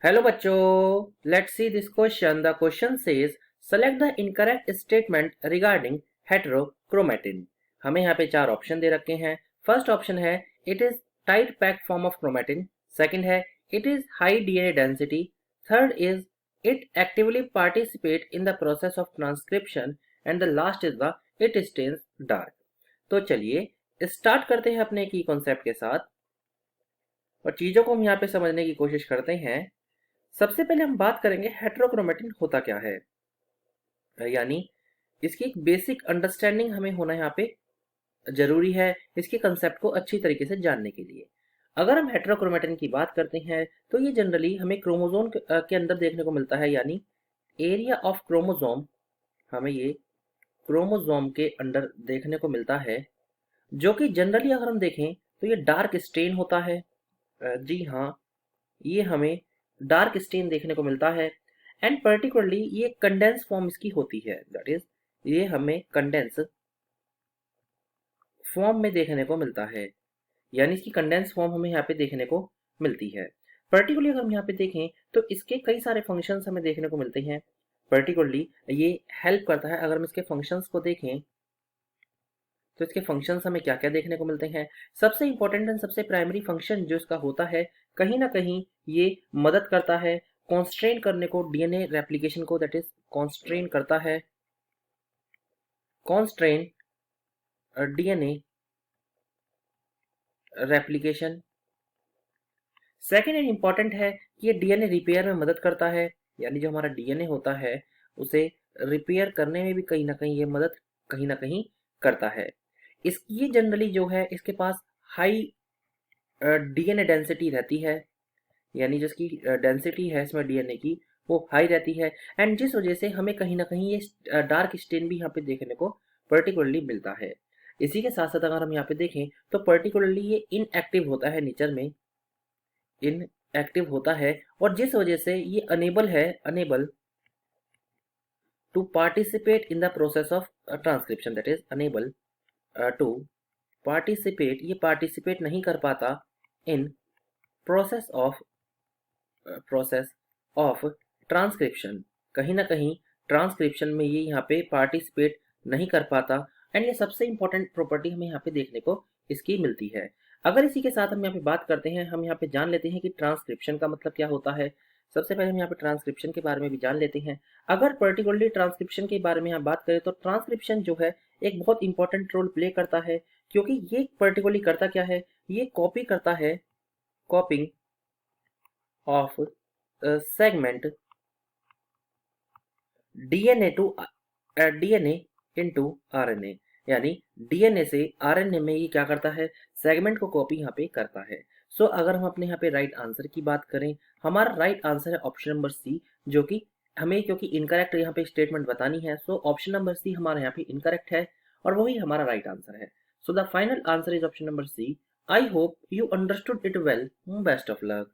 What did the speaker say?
Hello बच्चों, let's see this question. The question says select the incorrect statement regarding heterochromatin. हमें यहाँ पे चार ऑप्शन दे रखे हैं। फर्स्ट ऑप्शन है it is tight pack form of chromatin. Second है it is high DNA density. Third is it actively participate in the process of transcription and the last is the it stains dark. तो चलिए start करते हैं अपने की concept के साथ और चीजों को हम यहाँ पे समझने की कोशिश करते हैं। सबसे पहले हम बात करेंगे हेटेरोक्रोमेटिन होता क्या है, यानी इसकी एक बेसिक अंडरस्टैंडिंग हमें होना यहाँ पे जरूरी है इसके कंसेप्ट को अच्छी तरीके से जानने के लिए। अगर हम हेटेरोक्रोमेटिन की बात करते हैं तो ये जनरली हमें क्रोमोजोम के अंदर देखने को मिलता है, यानी एरिया ऑफ क्रोमोजोम हमें ये क्रोमोजोम के अंदर देखने को मिलता है, जो कि जनरली अगर हम देखें तो ये डार्क स्टेन होता है। जी हाँ, ये हमें डार्क स्टेन देखने को मिलता है एंड पर्टिकुलरली ये कंडेंस फॉर्म इसकी होती है, दैट इज ये हमें कंडेंस फॉर्म में देखने को मिलता है, यानी इसकी कंडेंस फॉर्म हमें यहाँ पे देखने को मिलती है। पर्टिकुलरली अगर हम यहाँ पे देखें तो इसके कई सारे फंक्शंस हमें देखने को मिलते हैं। पर्टिकुलरली ये हेल्प करता है, अगर हम इसके फंक्शंस को देखें तो इसके फंक्शंस हमें क्या क्या देखने को मिलते हैं। सबसे इंपॉर्टेंट एंड सबसे प्राइमरी फंक्शन जो इसका होता है, कहीं ना कहीं ये मदद करता है कॉन्स्ट्रेन करने को डीएनए रेप्लिकेशन को, दैट इज कॉन्स्ट्रेन करता है, constrain DNA replication. Second and important है कि ये डीएनए रिपेयर में मदद करता है, यानी जो हमारा डीएनए होता है उसे रिपेयर करने में भी कहीं ना कहीं ये मदद कहीं ना कहीं करता है। इस ये जनरली जो है इसके पास हाई डीएनए डेंसिटी रहती है, यानी जिसकी डेंसिटी है इसमें डीएनए की वो हाई रहती है एंड जिस वजह से हमें कहीं ना कहीं ये डार्क स्टेन भी यहाँ पे देखने को पर्टिकुलरली मिलता है। इसी के साथ साथ अगर हम यहाँ पे देखें तो पर्टिकुलरली ये इनएक्टिव होता है, नेचर में इनएक्टिव होता है और जिस वजह से ये enable to participate in the process of transcription, that is enable to participate, ये पार्टिसिपेट नहीं कर पाता इन प्रोसेस ऑफ ट्रांसक्रिप्शन, कहीं ना कहीं ट्रांसक्रिप्शन में ये यहाँ पे पार्टिसिपेट नहीं कर पाता एंड ये सबसे इंपॉर्टेंट प्रॉपर्टी हमें यहाँ पे देखने को इसकी मिलती है। अगर इसी के साथ हम यहाँ पे बात करते हैं, हम यहाँ पे जान लेते हैं कि ट्रांसक्रिप्शन का मतलब क्या होता है। सबसे पहले हम यहाँ पे ट्रांसक्रिप्शन के बारे में भी जान लेते हैं। अगर पर्टिकुलरली ट्रांसक्रिप्शन के बारे में यहाँ बात करें तो ट्रांसक्रिप्शन जो है एक बहुत इंपॉर्टेंट रोल प्ले करता है, क्योंकि ये पर्टिकुलरली करता क्या है, ये कॉपी करता है, copying of segment DNA to DNA into RNA, यानी डीएनए से आरएनए में ये क्या करता है, सेगमेंट को कॉपी यहाँ पे करता है। सो अगर हम अपने यहाँ पे राइट आंसर की बात करें, हमारा राइट आंसर है ऑप्शन नंबर सी, जो कि हमें क्योंकि इनकरेक्ट यहाँ पे स्टेटमेंट बतानी है, सो ऑप्शन नंबर सी हमारा यहाँ पे इनकरेक्ट है और वही हमारा राइट आंसर है। So the final answer is option number C. I hope you understood it well. Best of luck.